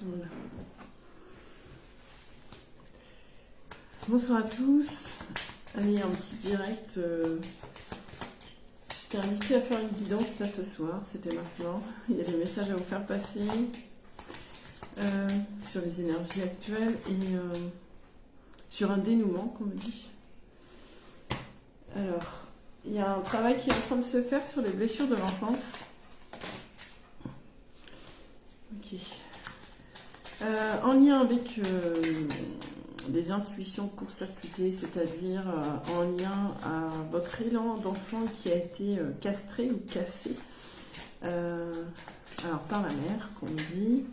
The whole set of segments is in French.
Voilà. Bonsoir à tous. Allez, un petit direct. J'étais invitée à faire une guidance là ce soir, c'était maintenant. Il y a des messages à vous faire passer sur les énergies actuelles et sur un dénouement, comme on dit. Alors, il y a un travail qui est en train de se faire sur les blessures de l'enfance. Ok. En lien avec des intuitions court-circuitées, c'est-à-dire en lien à votre élan d'enfant qui a été castré ou cassé, alors par la mère, qu'on dit,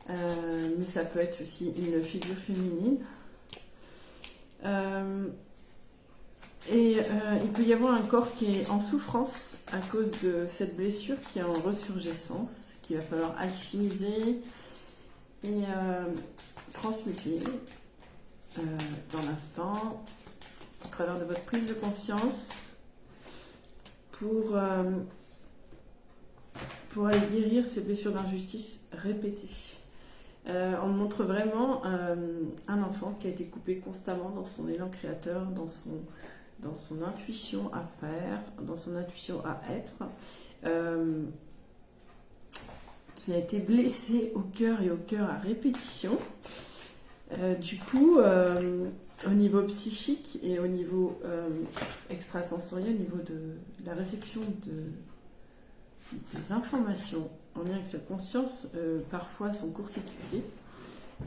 mais ça peut être aussi une figure féminine. Il peut y avoir un corps qui est en souffrance à cause de cette blessure qui est en ressurgescence, qu'il va falloir alchimiser et transmuter dans l'instant, au travers de votre prise de conscience, pour aller guérir ces blessures d'injustice répétées. On montre vraiment un enfant qui a été coupé constamment dans son élan créateur, dans son intuition à faire, dans son intuition à être, qui a été blessé au cœur à répétition. Du coup, au niveau psychique et au niveau extrasensoriel, au niveau de la réception des informations en lien avec sa conscience, parfois sont court-circuitées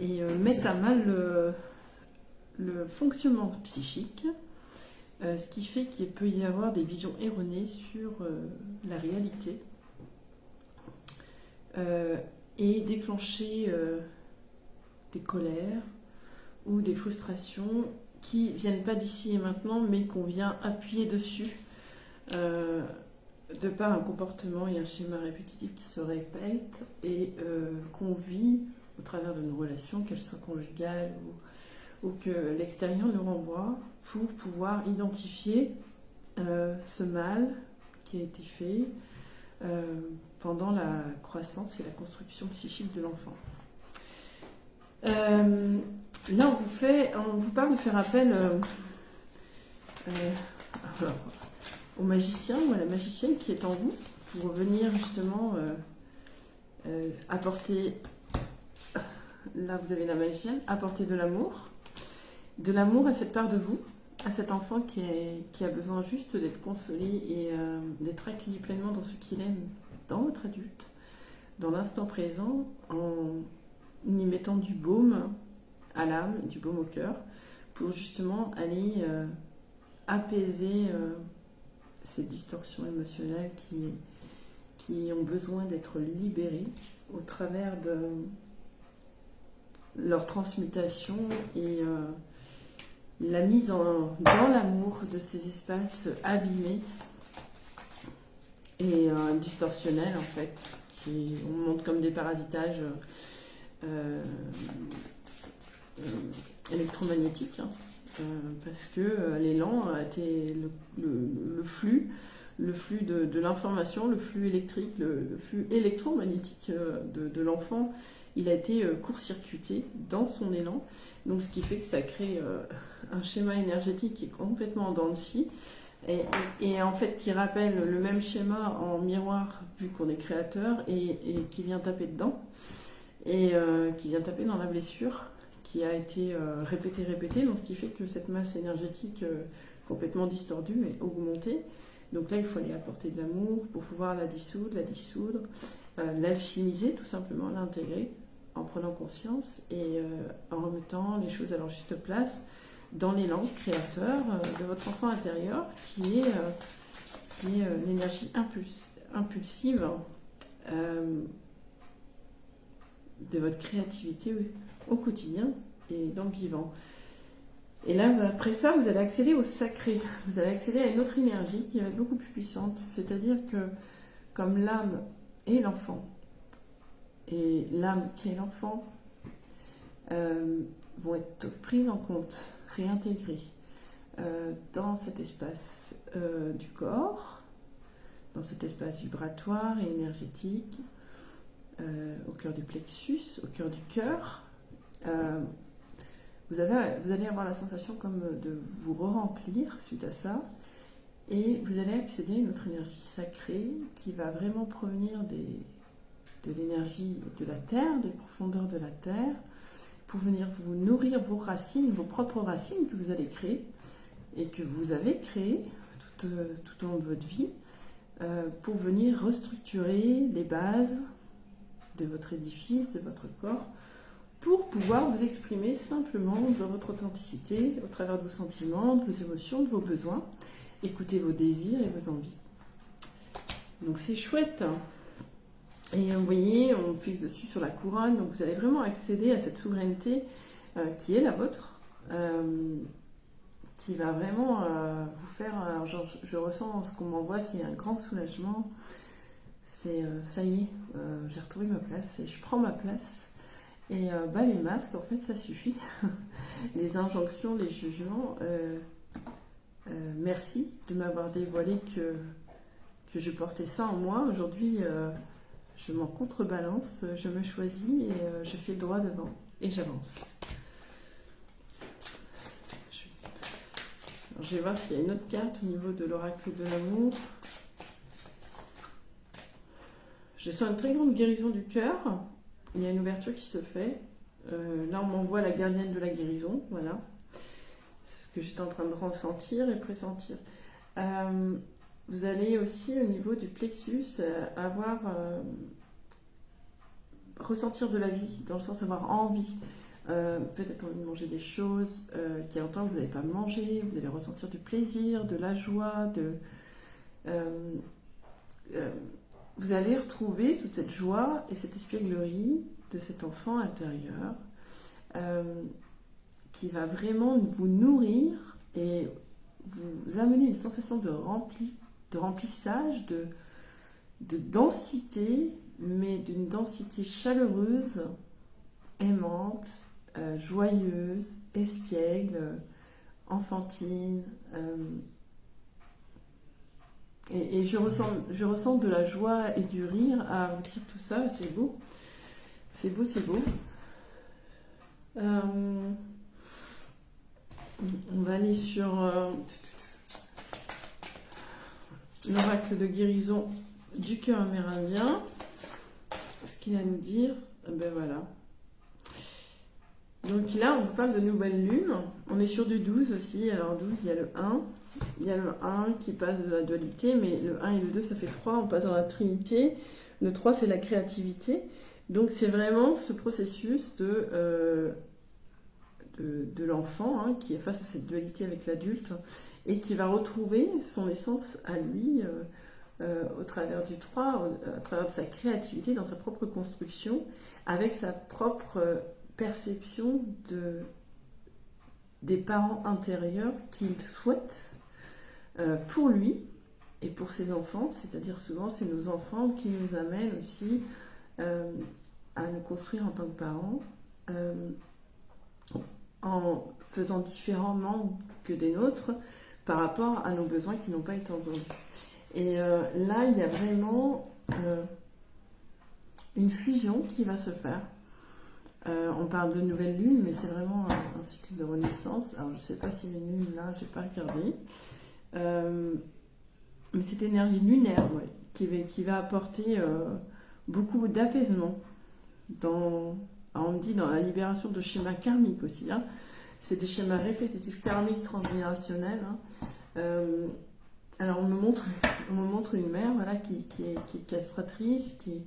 et mettent à mal le fonctionnement psychique, ce qui fait qu'il peut y avoir des visions erronées sur la réalité et déclencher des colères ou des frustrations qui ne viennent pas d'ici et maintenant, mais qu'on vient appuyer dessus de par un comportement et un schéma répétitif qui se répètent et qu'on vit au travers de nos relations, qu'elles soient conjugales ou que l'extérieur nous renvoie, pour pouvoir identifier ce mal qui a été fait pendant la croissance et la construction psychique de l'enfant. Là, on vous parle de faire appel au magicien ou à la magicienne qui est en vous pour venir justement apporter, là vous avez la magicienne, apporter de l'amour à cette part de vous, à cet enfant qui a besoin juste d'être consolé et d'être accueilli pleinement dans ce qu'il aime, dans votre adulte, dans l'instant présent, en y mettant du baume à l'âme, du baume au cœur, pour justement aller apaiser ces distorsions émotionnelles qui ont besoin d'être libérées au travers de leur transmutation et la mise dans l'amour de ces espaces abîmés et distorsionnels en fait, qui on montre comme des parasitages électromagnétiques, parce que l'élan a été le flux de l'information, le flux électrique, le flux électromagnétique de l'enfant, il a été court-circuité dans son élan, donc ce qui fait que ça crée un schéma énergétique qui est complètement en dents de scie, et en fait qui rappelle le même schéma en miroir vu qu'on est créateur et qui vient taper dedans et qui vient taper dans la blessure qui a été répétée, donc ce qui fait que cette masse énergétique complètement distordue est augmentée. Donc là, il faut aller apporter de l'amour pour pouvoir la dissoudre, l'alchimiser tout simplement, l'intégrer en prenant conscience et en remettant les choses à leur juste place dans l'élan créateur de votre enfant intérieur qui est l'énergie impulsive de votre créativité au quotidien et dans le vivant. Et là, après ça, vous allez accéder au sacré. Vous allez accéder à une autre énergie qui va être beaucoup plus puissante. C'est-à-dire que, comme l'âme et l'enfant, et l'âme qui est l'enfant, vont être prises en compte, réintégrées dans cet espace du corps, dans cet espace vibratoire et énergétique, au cœur du plexus, au cœur du cœur. Vous allez avoir la sensation comme de vous re-remplir suite à ça. Et vous allez accéder à notre énergie sacrée qui va vraiment provenir de l'énergie de la terre, des profondeurs de la terre, pour venir vous nourrir vos racines, vos propres racines que vous allez créer et que vous avez créées tout au long de votre vie, pour venir restructurer les bases de votre édifice, de votre corps, pour pouvoir vous exprimer simplement dans votre authenticité, au travers de vos sentiments, de vos émotions, de vos besoins, écouter vos désirs et vos envies. Donc c'est chouette. Et vous voyez, on fixe dessus sur la couronne, donc vous allez vraiment accéder à cette souveraineté qui est la vôtre, qui va vraiment vous faire... Alors je ressens ce qu'on m'envoie, c'est un grand soulagement. C'est ça y est, j'ai retrouvé ma place et je prends ma place. Et les masques, en fait, ça suffit. Les injonctions, les jugements, merci de m'avoir dévoilé que je portais ça en moi. Aujourd'hui, je m'en contrebalance, je me choisis et je fais le droit devant et j'avance. Je vais voir s'il y a une autre carte au niveau de l'oracle de l'amour. Je sens une très grande guérison du cœur. Il y a une ouverture qui se fait. Là, on m'envoie la gardienne de la guérison. Voilà. C'est ce que j'étais en train de ressentir et pressentir. Vous allez aussi, au niveau du plexus, ressentir de la vie, dans le sens avoir envie. Peut-être envie de manger des choses qu'il y a longtemps que vous n'avez pas mangé. Vous allez ressentir du plaisir, de la joie, vous allez retrouver toute cette joie et cette espièglerie de cet enfant intérieur qui va vraiment vous nourrir et vous amener une sensation de remplissage, de densité, mais d'une densité chaleureuse, aimante, joyeuse, espiègle, enfantine. Et je ressens de la joie et du rire à vous dire tout ça. C'est beau. C'est beau, c'est beau. On va aller sur l'oracle de guérison du cœur amérindien. Ce qu'il a à nous dire, ben voilà. Donc là, on vous parle de nouvelle lune. On est sur du 12 aussi. Alors 12, il y a le 1. Il y a le 1 qui passe de la dualité, mais le 1 et le 2, ça fait 3. On passe dans la trinité. Le 3, c'est la créativité. Donc c'est vraiment ce processus de l'enfant qui est face à cette dualité avec l'adulte et qui va retrouver son essence à lui au travers du 3, à travers de sa créativité, dans sa propre construction, avec sa propre perception des parents intérieurs qu'il souhaite pour lui et pour ses enfants, c'est-à-dire souvent c'est nos enfants qui nous amènent aussi à nous construire en tant que parents en faisant différemment que des nôtres par rapport à nos besoins qui n'ont pas été entendus. Et là, il y a vraiment une fusion qui va se faire. On parle de nouvelle lune, mais c'est vraiment un cycle de renaissance. Alors, je ne sais pas si une lune là, je n'ai pas regardé. Mais cette énergie lunaire, qui va apporter beaucoup d'apaisement. On me dit dans la libération de schémas karmiques aussi. C'est des schémas répétitifs karmiques transgénérationnels. Alors, on me montre une mère qui est castratrice, qui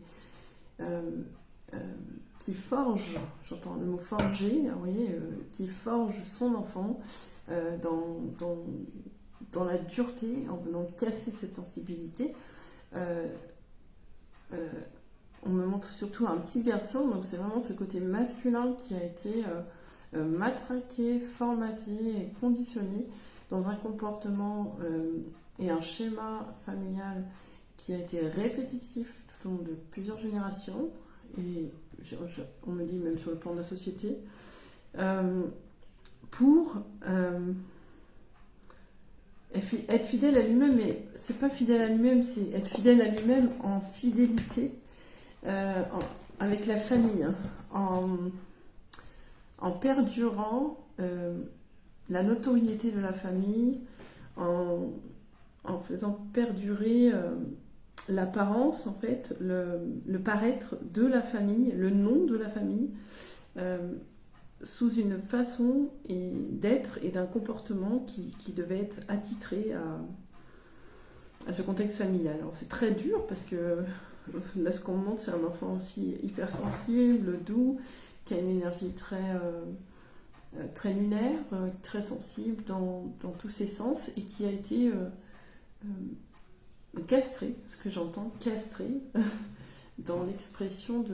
forge, j'entends le mot forger, vous voyez, qui forge son enfant dans la dureté, en venant casser cette sensibilité. On me montre surtout un petit garçon, donc c'est vraiment ce côté masculin qui a été matraqué, formaté et conditionné dans un comportement et un schéma familial qui a été répétitif tout au long de plusieurs générations, et on me dit même sur le plan de la société, pour être fidèle à lui-même. Mais c'est pas fidèle à lui-même, c'est être fidèle à lui-même en fidélité avec la famille, hein, en perdurant la notoriété de la famille, en faisant perdurer l'apparence, en fait, le paraître de la famille, le nom de la famille, sous une façon d'être et d'un comportement qui devait être attitré à ce contexte familial. Alors c'est très dur parce que là ce qu'on montre c'est un enfant aussi hypersensible, doux, qui a une énergie très lunaire, très sensible dans tous ses sens et qui a été castré, ce que j'entends, castré dans l'expression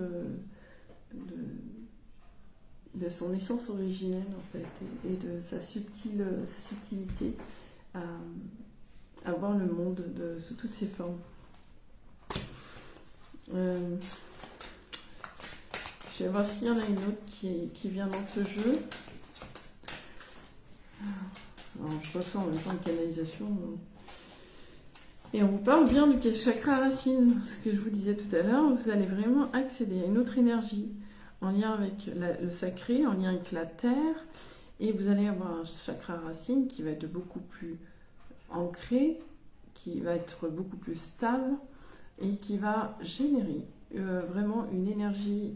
de son essence originelle en fait et de sa subtilité à voir le monde sous toutes ses formes. Je vais voir s'il y en a une autre qui vient dans ce jeu. Alors, je reçois en même temps une canalisation. Et on vous parle bien du chakra racine. Ce que je vous disais tout à l'heure, vous allez vraiment accéder à une autre énergie en lien avec le sacré, en lien avec la terre. Et vous allez avoir un chakra racine qui va être beaucoup plus ancré, qui va être beaucoup plus stable et qui va générer vraiment une énergie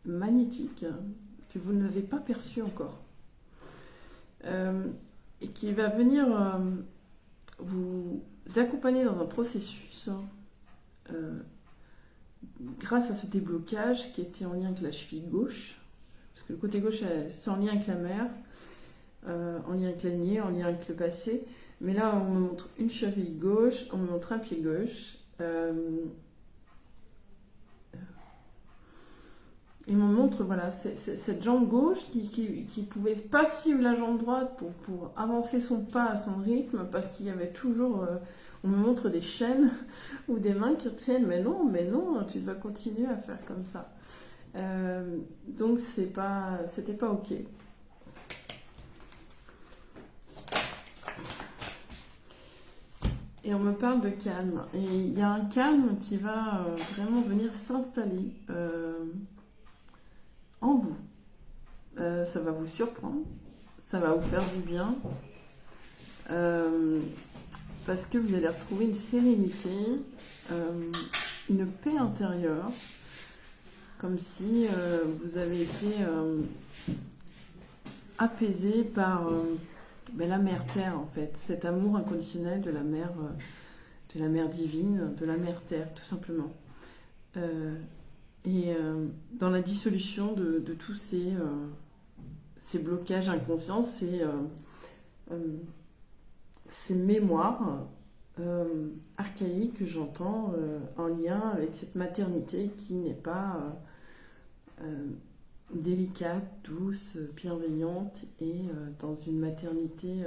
magnétique que vous n'avez pas perçue encore. Et qui va venir vous accompagner dans un processus grâce à ce déblocage qui était en lien avec la cheville gauche, parce que le côté gauche c'est en lien avec la mère, en lien avec la lignée, en lien avec le passé, mais là on me montre une cheville gauche, on me montre un pied gauche, il me montre voilà, cette jambe gauche qui pouvait pas suivre la jambe droite pour avancer son pas à son rythme parce qu'il y avait toujours, on me montre des chaînes ou des mains qui tiennent, mais non, tu dois continuer à faire comme ça. Donc c'était pas ok. Et on me parle de calme. Et il y a un calme qui va vraiment venir s'installer en vous. Ça va vous surprendre, ça va vous faire du bien, parce que vous allez retrouver une sérénité, une paix intérieure, comme si vous avez été apaisé par la mère terre en fait, cet amour inconditionnel de la mère divine, de la mère terre tout simplement. Et dans la dissolution de tous ces blocages inconscients, ces mémoires archaïques que j'entends en lien avec cette maternité qui n'est pas délicate, douce, bienveillante et dans une maternité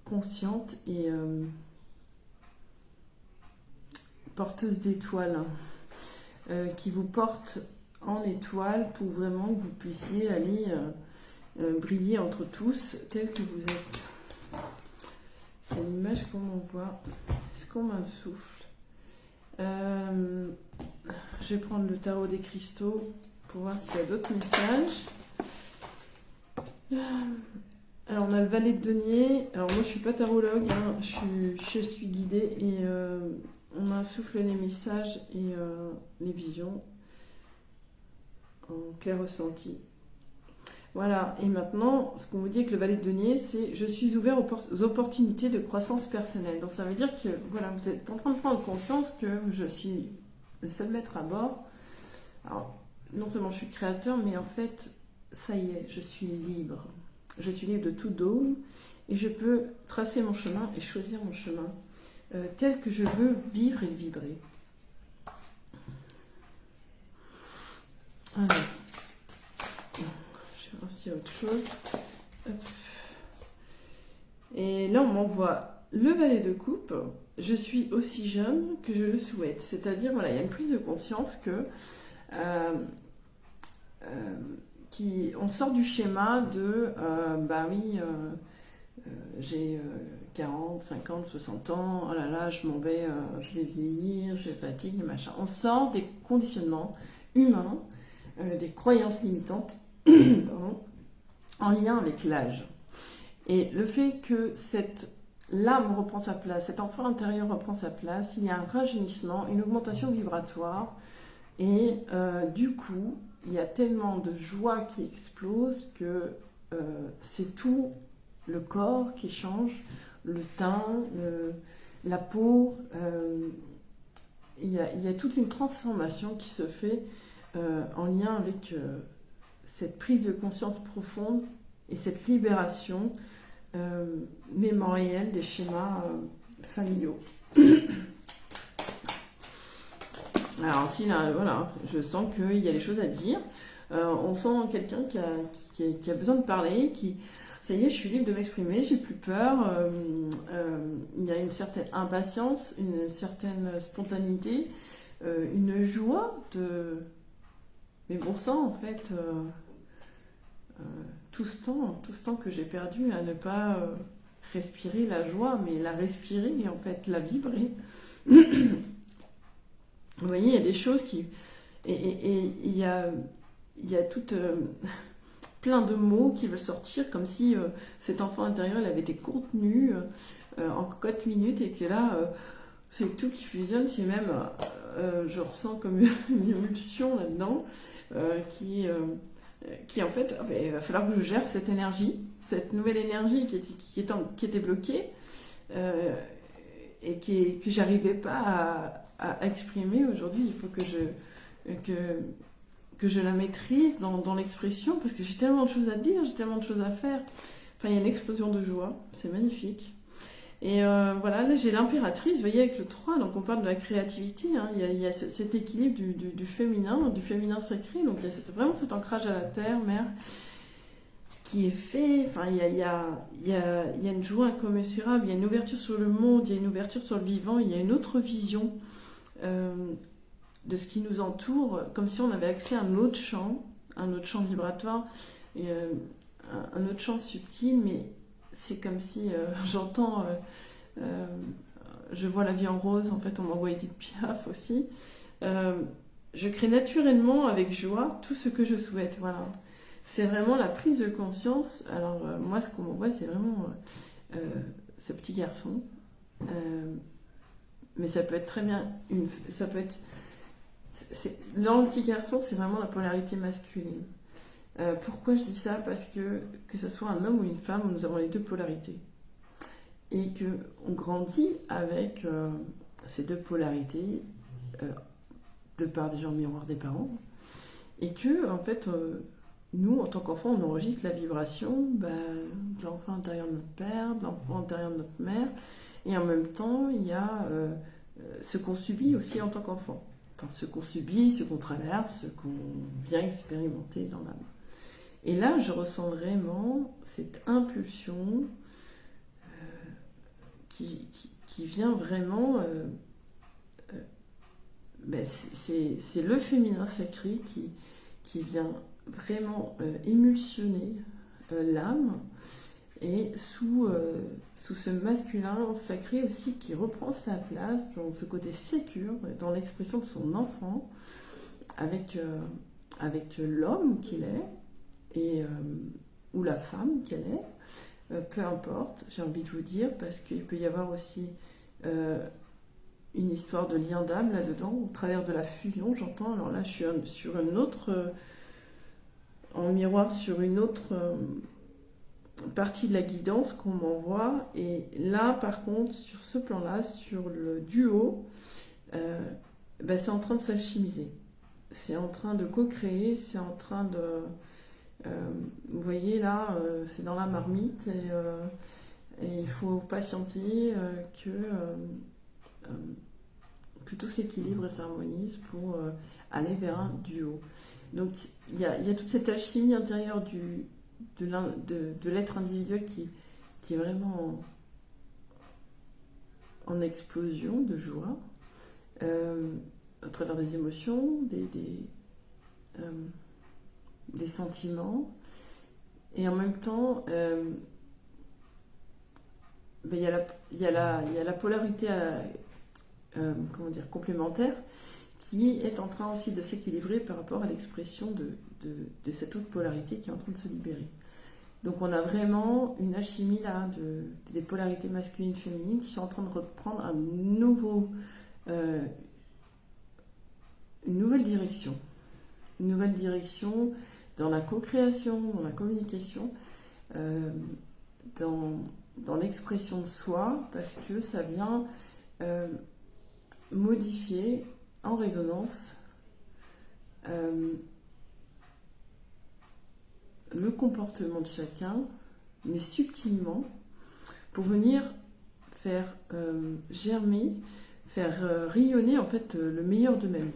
consciente et porteuse d'étoiles, qui vous porte en étoile pour vraiment que vous puissiez aller briller entre tous tel que vous êtes. C'est l'image qu'on m'envoie. Est-ce qu'on m'insuffle? Je vais prendre le tarot des cristaux pour voir s'il y a d'autres messages. Alors on a le valet de denier. Alors moi je suis pas tarologue, hein. Je suis guidée et on m'insuffle les messages et les visions en clair ressenti. Voilà, et maintenant, ce qu'on vous dit avec le valet de denier, c'est « Je suis ouvert aux opportunités de croissance personnelle ». Donc ça veut dire que voilà, vous êtes en train de prendre conscience que je suis le seul maître à bord. Alors, non seulement je suis créateur, mais en fait, ça y est, je suis libre. Je suis libre de tout dogme et je peux tracer mon chemin et choisir mon chemin tel que je veux vivre et vibrer. Alors, je vais voir s'il y a autre chose. Hop. Et là, on m'envoie le valet de coupe. Je suis aussi jeune que je le souhaite. C'est-à-dire, voilà, il y a une prise de conscience que on sort du schéma de j'ai 40, 50, 60 ans, oh là là, je m'en vais, je vais vieillir, je fatigue, machin. On sort des conditionnements humains, des croyances limitantes, pardon, en lien avec l'âge. Et le fait que l'âme reprend sa place, cet enfant intérieur reprend sa place, il y a un rajeunissement, une augmentation vibratoire, et du coup, il y a tellement de joie qui explose que c'est tout le corps qui change, le teint, la peau. Il y a toute une transformation qui se fait en lien avec cette prise de conscience profonde et cette libération mémorielle des schémas familiaux. Alors, voilà, je sens qu'il y a des choses à dire. On sent quelqu'un qui a besoin de parler, ça y est, je suis libre de m'exprimer, j'ai plus peur. Il y a une certaine impatience, une certaine spontanéité, une joie Mais bon sang, en fait, tout ce temps que j'ai perdu à ne pas respirer la joie, mais la respirer, en fait, la vibrer. Vous voyez, il y a des choses qui... Et il y a tout plein de mots qui veulent sortir, comme si cet enfant intérieur il avait été contenu en cocotte minute, et que là, c'est tout qui fusionne. C'est même, je ressens comme une émulsion là-dedans, qui en fait, il va falloir que je gère cette énergie, cette nouvelle énergie qui était bloquée, et que j'arrivais pas à exprimer aujourd'hui. Il faut que je la maîtrise dans l'expression, parce que j'ai tellement de choses à dire, j'ai tellement de choses à faire. Enfin, il y a une explosion de joie, c'est magnifique. Et voilà, là j'ai l'impératrice, vous voyez, avec le 3, donc on parle de la créativité, hein. Il y a cet équilibre du féminin sacré, donc il y a vraiment cet ancrage à la terre, mère, qui est fait. Enfin, il y a une joie incommensurable, il y a une ouverture sur le monde, il y a une ouverture sur le vivant, il y a une autre vision de ce qui nous entoure, comme si on avait accès à un autre champ vibratoire, et, un autre champ subtil, mais c'est comme si j'entends, je vois la vie en rose, en fait on m'envoie Edith Piaf aussi. Je crée naturellement avec joie tout ce que je souhaite, voilà. C'est vraiment la prise de conscience. Alors moi ce qu'on m'envoie c'est vraiment ce petit garçon, mais ça peut être très bien ça peut être... Dans le petit garçon, c'est vraiment la polarité masculine. Pourquoi je dis ça? Parce que ce soit un homme ou une femme, nous avons les deux polarités. Et qu'on grandit avec ces deux polarités, de par des gens miroirs des parents. Et que, en fait, nous, en tant qu'enfants, on enregistre la vibration de l'enfant intérieur de notre père, de l'enfant intérieur de notre mère. Et en même temps, il y a ce qu'on subit aussi en tant qu'enfant. Enfin, ce qu'on subit, ce qu'on traverse, ce qu'on vient expérimenter dans l'âme. Et là, je ressens vraiment cette impulsion qui vient vraiment... c'est le féminin sacré qui vient vraiment émulsionner l'âme, et sous ce masculin sacré aussi qui reprend sa place dans ce côté sécure, dans l'expression de son enfant, avec l'homme qu'il est, ou la femme qu'elle est, peu importe, j'ai envie de vous dire, parce qu'il peut y avoir aussi une histoire de lien d'âme là-dedans, au travers de la fusion, j'entends. Alors là, je suis sur une autre... en miroir sur une autre... partie de la guidance qu'on m'envoie, et là par contre sur ce plan là, sur le duo, c'est en train de s'alchimiser, c'est en train de co-créer, c'est en train de vous voyez là, c'est dans la marmite, et il faut patienter que tout s'équilibre et s'harmonise pour aller vers un duo. Donc il y a toute cette alchimie intérieure de l'être individuel qui est vraiment en explosion de joie, à travers des émotions, des sentiments, et en même temps ben, il y a la polarité comment dire, complémentaire qui est en train aussi de s'équilibrer par rapport à l'expression de cette autre polarité qui est en train de se libérer. Donc on a vraiment une alchimie là des polarités masculines féminines qui sont en train de reprendre une nouvelle direction. Une nouvelle direction dans la co-création, dans la communication, dans l'expression de soi, parce que ça vient modifier en résonance le comportement de chacun, mais subtilement, pour venir faire germer, faire rayonner en fait le meilleur d'eux-mêmes.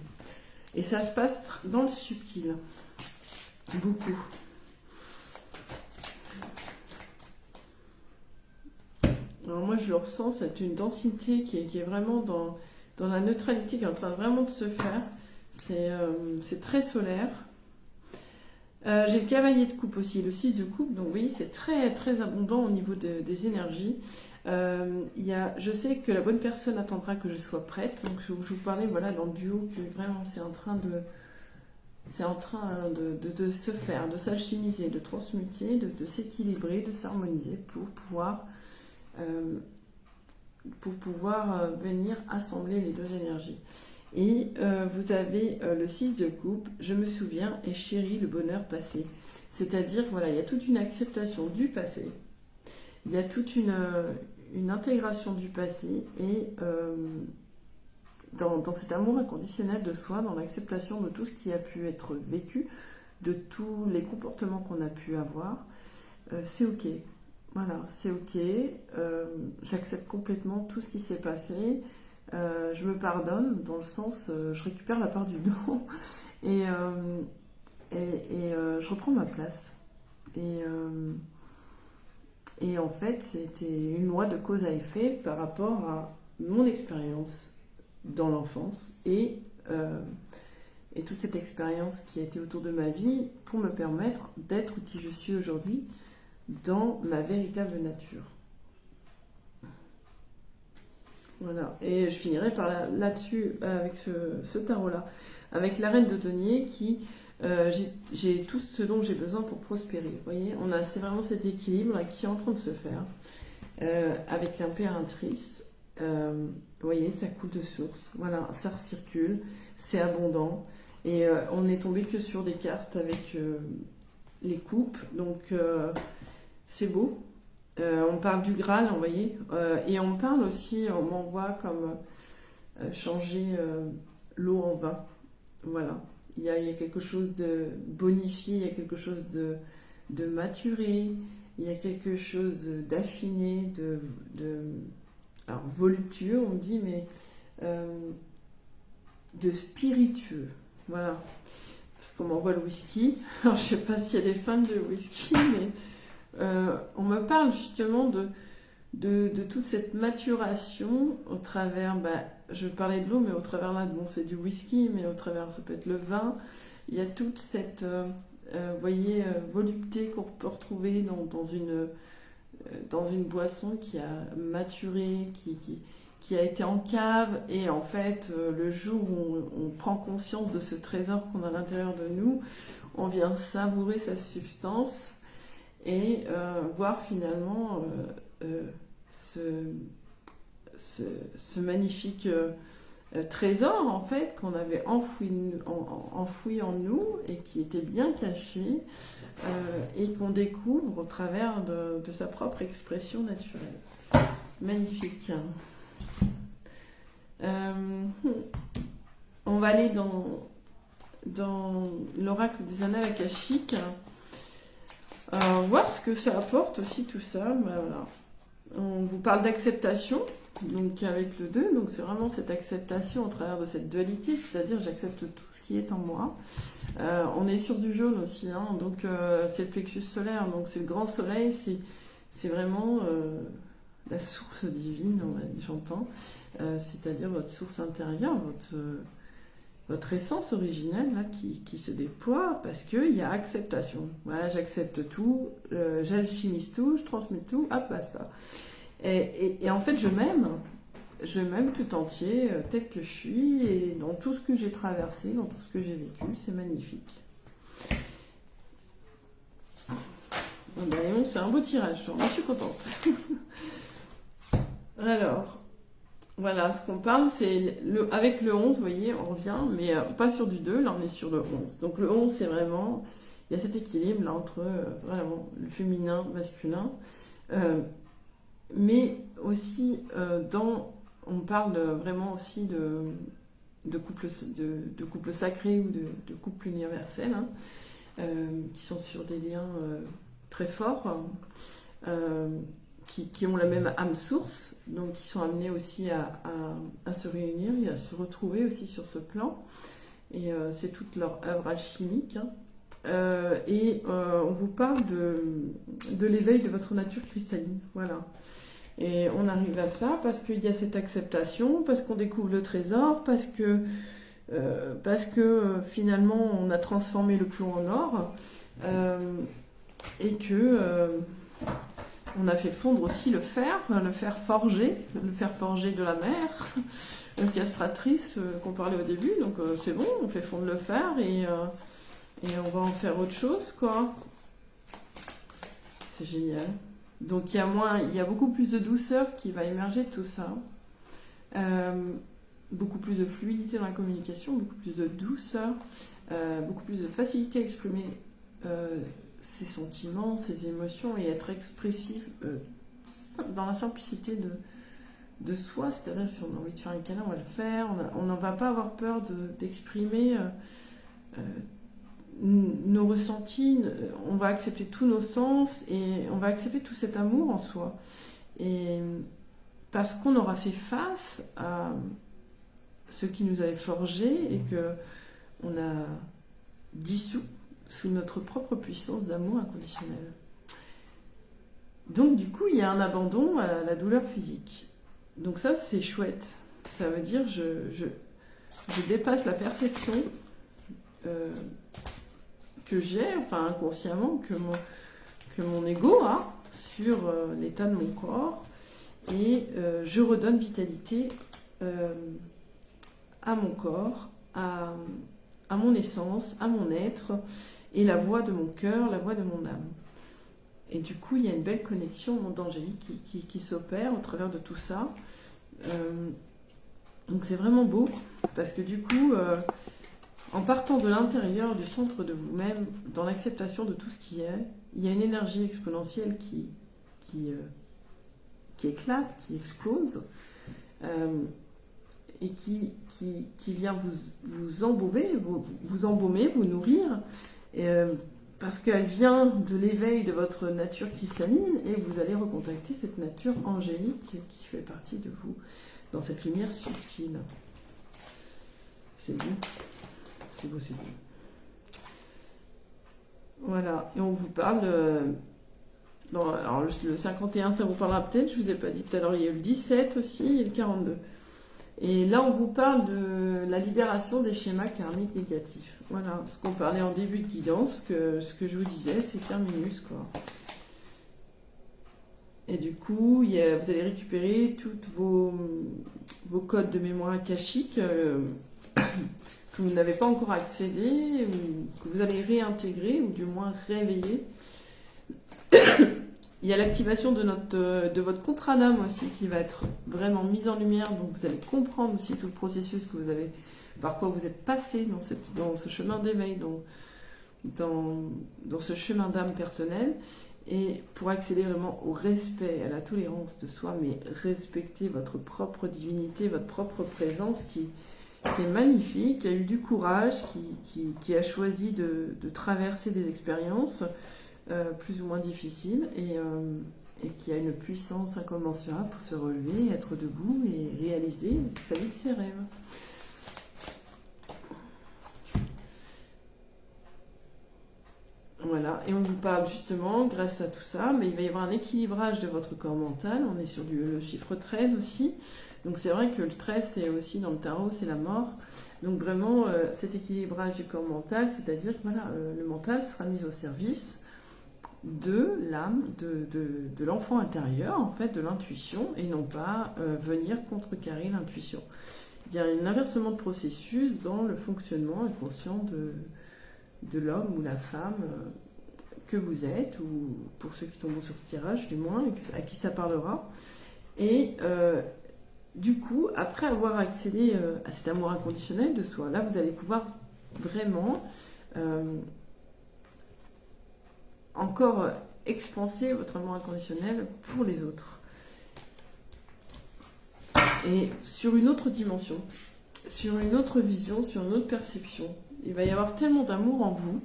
Et ça se passe dans le subtil, beaucoup. Alors moi je le ressens, c'est une densité qui est vraiment dans la neutralité qui est en train vraiment de se faire. C'est très solaire. J'ai le cavalier de coupe aussi, le 6 de coupe, donc oui, c'est très très abondant au niveau des énergies. Je sais que la bonne personne attendra que je sois prête, donc je vous parlais voilà, dans le duo que vraiment c'est en train de se faire, de s'alchimiser, de transmuter, de s'équilibrer, de s'harmoniser pour pouvoir venir assembler les deux énergies. Et vous avez le 6 de coupe, je me souviens, et chéris le bonheur passé. C'est-à-dire, voilà, il y a toute une acceptation du passé, il y a toute une intégration du passé, et dans cet amour inconditionnel de soi, dans l'acceptation de tout ce qui a pu être vécu, de tous les comportements qu'on a pu avoir, c'est ok. Voilà, c'est ok, j'accepte complètement tout ce qui s'est passé, je me pardonne dans le sens, je récupère la part du don et je reprends ma place. Et en fait, c'était une loi de cause à effet par rapport à mon expérience dans l'enfance et toute cette expérience qui a été autour de ma vie pour me permettre d'être qui je suis aujourd'hui dans ma véritable nature. Voilà, et je finirai par là-dessus avec ce tarot-là, avec la reine de denier qui, j'ai tout ce dont j'ai besoin pour prospérer. Vous voyez, c'est vraiment cet équilibre là, qui est en train de se faire avec l'impératrice. Vous voyez, ça coule de source. Voilà, ça recircule, c'est abondant. Et on est tombé que sur des cartes avec les coupes, donc c'est beau. On parle du Graal, vous voyez, et on parle aussi, on m'envoie comme changer l'eau en vin. Voilà, il y a quelque chose de bonifié, il y a quelque chose de maturé, il y a quelque chose d'affiné, alors voluptueux, on dit, mais de spiritueux. Voilà, parce qu'on m'envoie le whisky. Alors, je ne sais pas s'il y a des fans de whisky, mais on me parle justement de toute cette maturation au travers, je parlais de l'eau, mais au travers là, bon, c'est du whisky, mais au travers, ça peut être le vin. Il y a toute cette, voyez, volupté qu'on peut retrouver dans une boisson qui a maturé, qui a été en cave, et en fait, le jour où on prend conscience de ce trésor qu'on a à l'intérieur de nous, on vient savourer sa substance et voir finalement ce magnifique trésor en fait qu'on avait enfoui en nous et qui était bien caché et qu'on découvre au travers de sa propre expression naturelle. Magnifique. On va aller dans l'oracle des annales akashiques. Voir ce que ça apporte aussi tout ça. Voilà. On vous parle d'acceptation, donc avec le 2, donc c'est vraiment cette acceptation au travers de cette dualité, c'est-à-dire j'accepte tout ce qui est en moi. On est sur du jaune aussi, hein, donc c'est le plexus solaire, donc c'est le grand soleil, c'est vraiment la source divine, j'entends, c'est-à-dire votre source intérieure, votre essence originelle là, qui se déploie parce qu'il y a acceptation. Voilà, j'accepte tout, j'alchimise tout, je transmets tout, hop, basta. Et en fait, je m'aime. Je m'aime tout entier, tel que je suis, et dans tout ce que j'ai traversé, dans tout ce que j'ai vécu, c'est magnifique. Ben, c'est un beau tirage, je suis contente. Alors, voilà, ce qu'on parle, c'est avec le 11, vous voyez, on revient, mais pas sur du 2, là on est sur le 11. Donc le 11, c'est vraiment, il y a cet équilibre là entre vraiment le féminin, masculin, mais aussi on parle vraiment aussi de couple sacré ou de couple universel, hein, qui sont sur des liens très forts, qui ont la même âme source, donc qui sont amenés aussi à se réunir et à se retrouver aussi sur ce plan. Et c'est toute leur œuvre alchimique. Hein. On vous parle de l'éveil de votre nature cristalline. Voilà. Et on arrive à ça parce qu'il y a cette acceptation, parce qu'on découvre le trésor, parce que finalement on a transformé le plomb en or, et que on a fait fondre aussi le fer forgé de la mer, castratrice qu'on parlait au début. Donc c'est bon, on fait fondre le fer et on va en faire autre chose, quoi. C'est génial. Donc il y a beaucoup plus de douceur qui va émerger de tout ça. Beaucoup plus de fluidité dans la communication, beaucoup plus de douceur, beaucoup plus de facilité à exprimer ses sentiments, ses émotions et être expressif dans la simplicité de soi. C'est-à-dire, si on a envie de faire un câlin, on va le faire. On n'en va pas avoir peur d'exprimer nos ressentis. On va accepter tous nos sens et on va accepter tout cet amour en soi. Et parce qu'on aura fait face à ce qui nous avait forgé et que on a dissous sous notre propre puissance d'amour inconditionnel. Donc du coup, il y a un abandon à la douleur physique. Donc ça, c'est chouette. Ça veut dire je dépasse la perception que j'ai, enfin inconsciemment, que mon ego a sur l'état de mon corps, et je redonne vitalité à mon corps, à mon essence, à mon être, et la voix de mon cœur, la voix de mon âme. Et du coup, il y a une belle connexion au monde angélique qui s'opère au travers de tout ça. Donc c'est vraiment beau, parce que du coup, en partant de l'intérieur, du centre de vous-même, dans l'acceptation de tout ce qui est, il y a une énergie exponentielle qui éclate, qui explose, et qui vient vous embaumer, vous nourrir, parce qu'elle vient de l'éveil de votre nature cristalline, et vous allez recontacter cette nature angélique qui fait partie de vous, dans cette lumière subtile. C'est beau. C'est beau, c'est beau. Voilà, et on vous parle... alors le 51, ça vous parlera peut-être, je vous ai pas dit tout à l'heure, il y a eu le 17 aussi, et le 42. Et là, on vous parle de la libération des schémas karmiques négatifs. Voilà, ce qu'on parlait en début de guidance, ce que je vous disais, c'est terminus, quoi. Et du coup, vous allez récupérer tous vos codes de mémoire akashique que vous n'avez pas encore accédé, ou que vous allez réintégrer, ou du moins réveiller. Il y a l'activation de votre contrat d'âme aussi qui va être vraiment mise en lumière, donc vous allez comprendre aussi tout le processus que vous avez, par quoi vous êtes passé dans ce chemin d'éveil, dans ce chemin d'âme personnel, et pour accéder vraiment au respect, à la tolérance de soi, mais respecter votre propre divinité, votre propre présence qui est magnifique, qui a eu du courage, qui a choisi de traverser des expériences plus ou moins difficile, et qui a une puissance incommensurable pour se relever, être debout et réaliser sa vie de ses rêves. Voilà, et on vous parle justement, grâce à tout ça, mais il va y avoir un équilibrage de votre corps mental. On est sur le chiffre 13 aussi, donc c'est vrai que le 13, c'est aussi dans le tarot, c'est la mort. Donc vraiment, cet équilibrage du corps mental, c'est-à-dire que voilà, le mental sera mis au service de l'âme, de l'enfant intérieur, en fait, de l'intuition, et non pas venir contrecarrer l'intuition. Il y a un inversement de processus dans le fonctionnement inconscient de l'homme ou la femme que vous êtes, ou pour ceux qui tomberont sur ce tirage du moins, et à qui ça parlera. Et du coup, après avoir accédé à cet amour inconditionnel de soi, là vous allez pouvoir vraiment encore expanser votre amour inconditionnel pour les autres. Et sur une autre dimension, sur une autre vision, sur une autre perception. Il va y avoir tellement d'amour en vous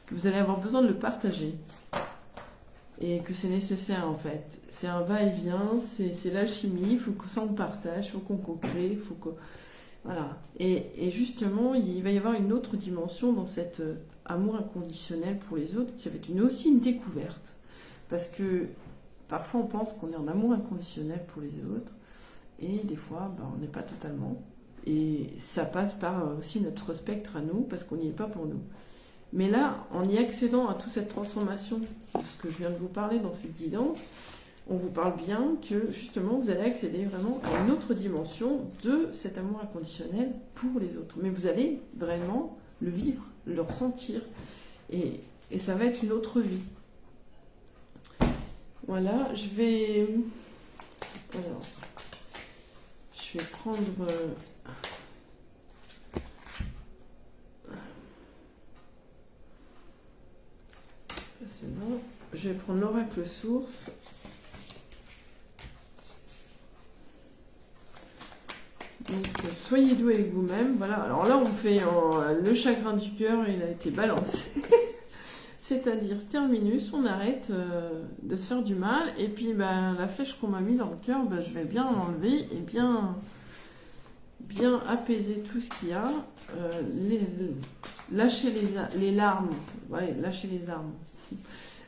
que vous allez avoir besoin de le partager. Et que c'est nécessaire en fait. C'est un va-et-vient, c'est l'alchimie, il faut que ça on partage, il faut qu'on co-crée, il faut que... Voilà. Et justement, il va y avoir une autre dimension dans cet amour inconditionnel pour les autres. Ça va être aussi une découverte. Parce que parfois on pense qu'on est en amour inconditionnel pour les autres. Et des fois, on n'est pas totalement. Et ça passe par aussi notre spectre à nous, parce qu'on n'y est pas pour nous. Mais là, en y accédant à toute cette transformation, de ce que je viens de vous parler dans cette guidance, on vous parle bien que justement vous allez accéder vraiment à une autre dimension de cet amour inconditionnel pour les autres. Mais vous allez vraiment le vivre, le ressentir. Et ça va être une autre vie. Voilà, je vais prendre... C'est bon. Je vais prendre l'oracle source. Donc, soyez doux avec vous-même. Voilà. Alors là, on fait le chagrin du cœur, il a été balancé. C'est-à-dire, terminus, on arrête de se faire du mal. Et puis, la flèche qu'on m'a mis dans le cœur, je vais bien l'enlever et bien apaiser tout ce qu'il y a. Lâcher les larmes. Ouais, lâcher les armes.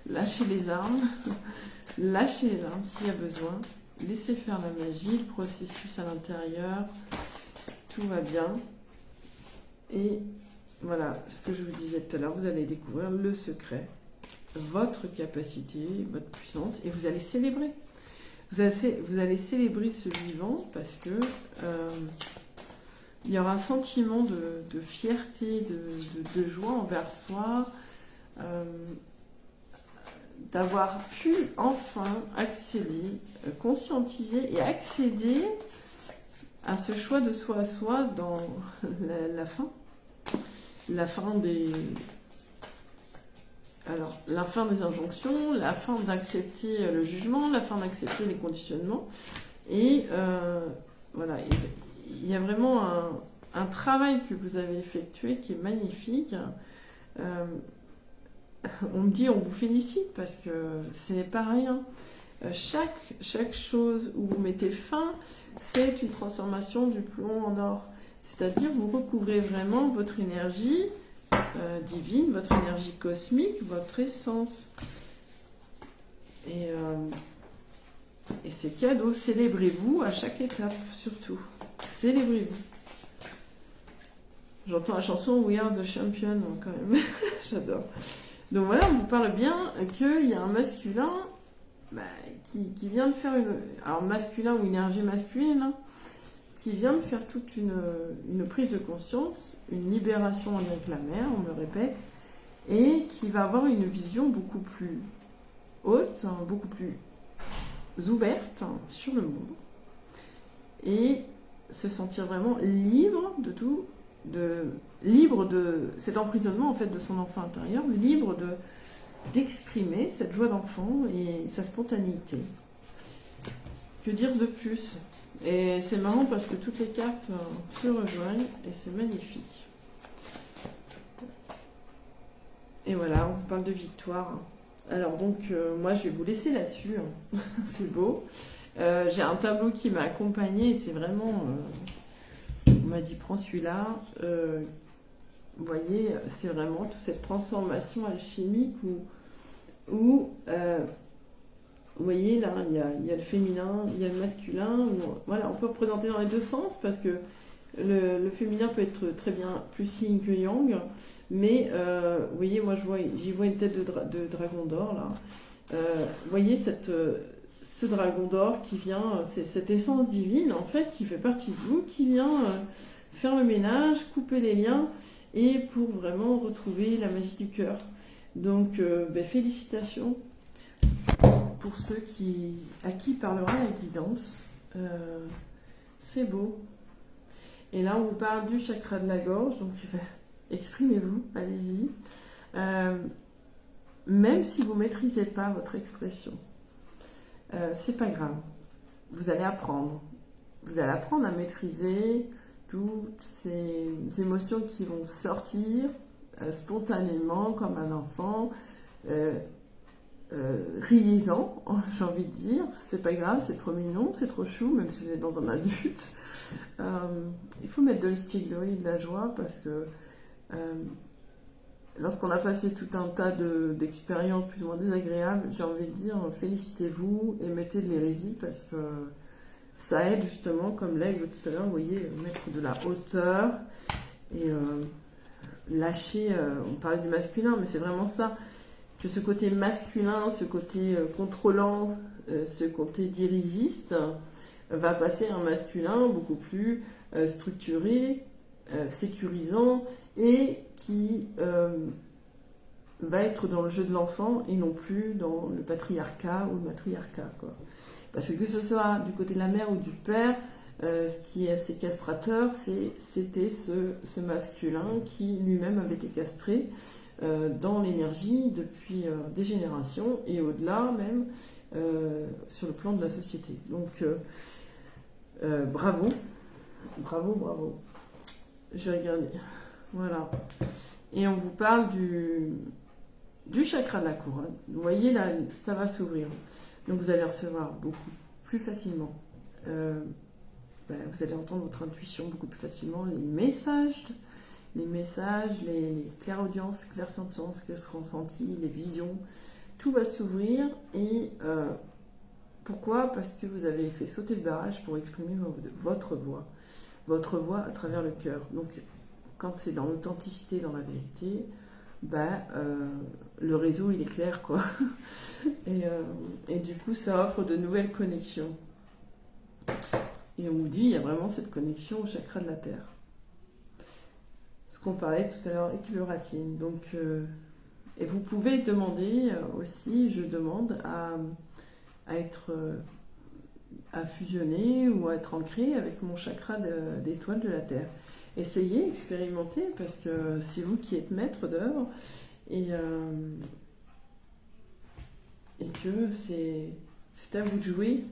Lâchez les armes, lâchez les larmes s'il y a besoin, laissez faire la magie, le processus à l'intérieur, tout va bien. Et voilà, ce que je vous disais tout à l'heure, vous allez découvrir le secret, votre capacité, votre puissance, et vous allez célébrer. Vous allez célébrer ce vivant parce que il y aura un sentiment de fierté, de joie envers soi, d'avoir pu enfin accéder, conscientiser et accéder à ce choix de soi à soi dans la fin des injonctions, la fin d'accepter le jugement, la fin d'accepter les conditionnements. Et voilà, il y a vraiment un travail que vous avez effectué qui est magnifique. On me dit, on vous félicite parce que ce n'est pas rien. Chaque chose où vous mettez fin, c'est une transformation du plomb en or. C'est-à-dire, vous recouvrez vraiment votre énergie divine, votre énergie cosmique, votre essence. Et c'est cadeau. Célébrez-vous à chaque étape, surtout. Célébrez-vous. J'entends la chanson We Are the Champion, quand même. J'adore. Donc voilà, on vous parle bien qu'il y a un masculin qui vient de faire alors masculin ou énergie masculine, qui vient de faire toute une prise de conscience, une libération avec la mer, on me le répète, et qui va avoir une vision beaucoup plus haute, beaucoup plus ouverte sur le monde, et se sentir vraiment libre de tout, libre de cet emprisonnement en fait de son enfant intérieur, libre d'exprimer cette joie d'enfant et sa spontanéité. Que dire de plus? Et c'est marrant parce que toutes les cartes se rejoignent et c'est magnifique. Et voilà, on vous parle de victoire. Alors donc moi je vais vous laisser là-dessus, hein. C'est beau. J'ai un tableau qui m'a accompagnée et c'est vraiment... on m'a dit prends celui-là. Vous voyez, c'est vraiment toute cette transformation alchimique où vous voyez là, il y a le féminin, il y a le masculin. Voilà, on peut représenter dans les deux sens parce que Le féminin peut être très bien plus yin que yang, mais vous voyez, moi j'y vois une tête de dragon d'or là. Vous voyez ce dragon d'or qui vient, c'est cette essence divine en fait qui fait partie de vous, qui vient faire le ménage, couper les liens et pour vraiment retrouver la magie du cœur. Donc félicitations pour ceux à qui parlera la guidance. C'est beau. Et là, on vous parle du chakra de la gorge, donc exprimez-vous, allez-y. Même si vous ne maîtrisez pas votre expression, c'est pas grave. Vous allez apprendre. Vous allez apprendre à maîtriser toutes ces émotions qui vont sortir spontanément comme un enfant. Riez-en, j'ai envie de dire, c'est pas grave, c'est trop mignon, c'est trop chou, même si vous êtes dans un adulte. Il faut mettre de l'espièglerie et de la joie parce que lorsqu'on a passé tout un tas d'expériences plus ou moins désagréables, j'ai envie de dire félicitez-vous et mettez de l'hérésie parce que ça aide justement, comme l'aigle tout à l'heure, vous voyez, mettre de la hauteur et lâcher, on parlait du masculin, mais c'est vraiment ça. Que ce côté masculin, ce côté contrôlant, ce côté dirigiste va passer à un masculin beaucoup plus structuré, sécurisant et qui va être dans le jeu de l'enfant et non plus dans le patriarcat ou le matriarcat, quoi. Parce que ce soit du côté de la mère ou du père, ce qui est assez castrateur, c'était ce masculin qui lui-même avait été castré dans l'énergie depuis des générations et au-delà même sur le plan de la société. Donc bravo, bravo, bravo. Je vais regarder. Voilà. Et on vous parle du chakra de la couronne. Vous voyez là, ça va s'ouvrir. Donc vous allez recevoir beaucoup plus facilement. Vous allez entendre votre intuition beaucoup plus facilement, les messages, les clairaudiences, clairsentiences que seront senties, les visions, tout va s'ouvrir. Et pourquoi ? Parce que vous avez fait sauter le barrage pour exprimer votre voix à travers le cœur. Donc quand c'est dans l'authenticité, dans la vérité, le réseau il est clair, quoi. Et du coup ça offre de nouvelles connexions. Et on vous dit, il y a vraiment cette connexion au chakra de la terre. Ce qu'on parlait tout à l'heure avec le racine. Donc, et vous pouvez demander aussi, je demande à fusionner ou à être ancré avec mon chakra d'étoile de la terre. Essayez, expérimentez, parce que c'est vous qui êtes maître d'œuvre et que c'est à vous de jouer.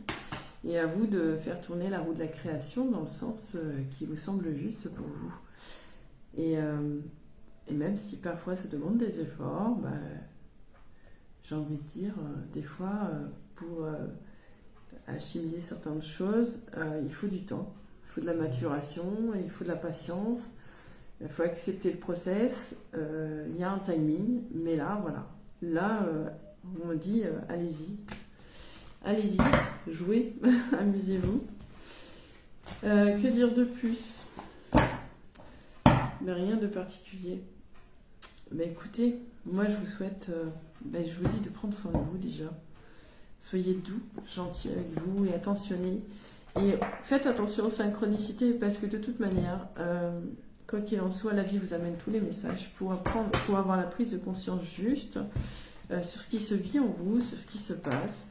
Et à vous de faire tourner la roue de la création dans le sens qui vous semble juste pour vous. Et même si parfois ça demande des efforts, j'ai envie de dire, des fois, pour alchimiser certaines choses, il faut du temps, il faut de la maturation, il faut de la patience, il faut accepter le process, il y a un timing, mais là, voilà. Là, on me dit, allez-y. Allez-y, jouez, amusez-vous. Que dire de plus ? Rien de particulier. Écoutez, moi je vous souhaite, je vous dis de prendre soin de vous déjà. Soyez doux, gentils avec vous et attentionnés. Et faites attention aux synchronicités parce que de toute manière, quoi qu'il en soit, la vie vous amène tous les messages pour apprendre, pour avoir la prise de conscience juste sur ce qui se vit en vous, sur ce qui se passe.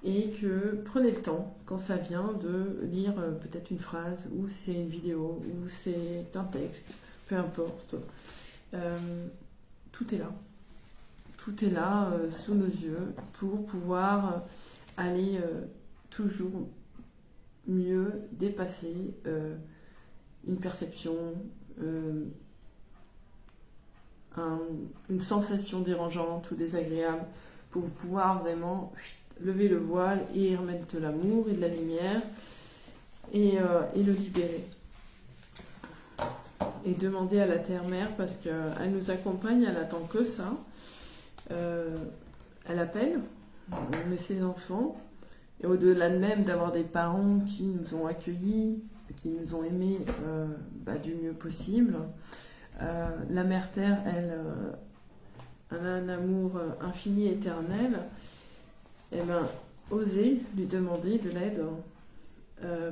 Et que prenez le temps, quand ça vient, de lire peut-être une phrase, ou c'est une vidéo, ou c'est un texte, peu importe. Tout est là. Tout est là sous nos yeux pour pouvoir aller toujours mieux dépasser une perception, une sensation dérangeante ou désagréable pour pouvoir vraiment lever le voile et remettre de l'amour et de la lumière et le libérer. Et demander à la Terre-Mère, parce qu'elle nous accompagne, elle attend que ça. Elle appelle, on est ses enfants. Et au-delà de même d'avoir des parents qui nous ont accueillis, qui nous ont aimés du mieux possible. La mère Terre, elle a un amour infini et éternel. Eh bien, osez lui demander de l'aide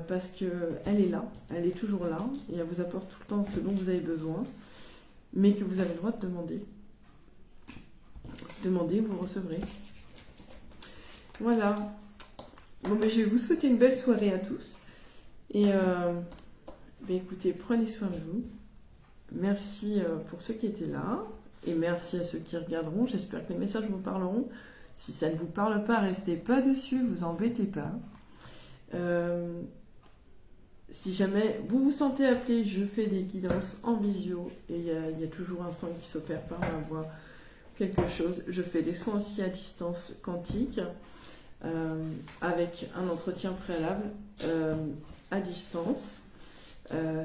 parce qu'elle est là, elle est toujours là et elle vous apporte tout le temps ce dont vous avez besoin, mais que vous avez le droit de demander. Demandez, vous recevrez. Voilà. Bon, ben, je vais vous souhaiter une belle soirée à tous. Et écoutez, prenez soin de vous. Merci pour ceux qui étaient là. Et merci à ceux qui regarderont. J'espère que les messages vous parleront. Si ça ne vous parle pas, restez pas dessus, vous embêtez pas. Si jamais vous vous sentez appelé, je fais des guidances en visio. Et il y a toujours un soin qui s'opère par ma voix. Quelque chose. Je fais des soins aussi à distance quantique avec un entretien préalable à distance.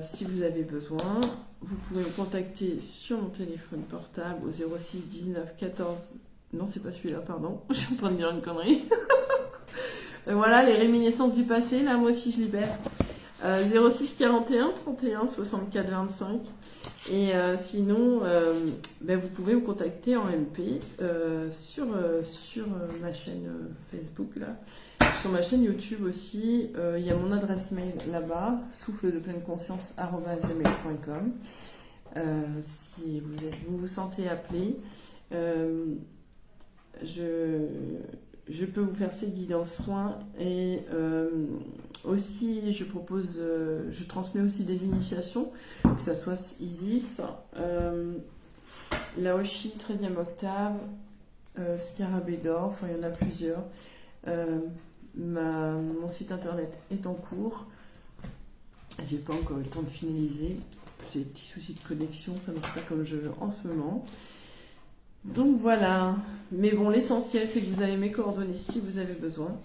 Si vous avez besoin, vous pouvez me contacter sur mon téléphone portable au 06 19 14. Non, c'est pas celui-là, pardon. Je suis en train de dire une connerie. Voilà, les réminiscences du passé. Là, moi aussi, je libère. 06 41 31 64 25. Et sinon, vous pouvez me contacter en MP sur ma chaîne Facebook, là. Sur ma chaîne YouTube aussi. Il y a mon adresse mail là-bas, souffledepleineConscience@gmail.com. Si vous vous sentez appelé, je peux vous faire ces guidances soins et aussi je transmets aussi des initiations, que ce soit Isis, Laoshi, 13e octave, Scarabée d'or, enfin il y en a plusieurs. Mon site internet est en cours. J'ai pas encore eu le temps de finaliser. J'ai des petits soucis de connexion, ça marche pas comme je veux en ce moment. Donc voilà, mais bon, l'essentiel c'est que vous avez mes coordonnées si vous avez besoin,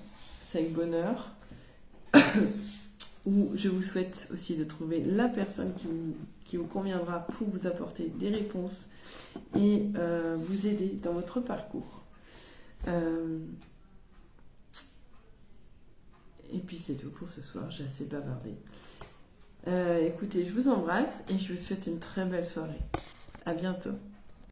c'est avec bonheur. Ou je vous souhaite aussi de trouver la personne qui vous conviendra pour vous apporter des réponses et vous aider dans votre parcours. Et puis c'est tout pour ce soir, j'ai assez bavardé. Écoutez, je vous embrasse et je vous souhaite une très belle soirée. À bientôt.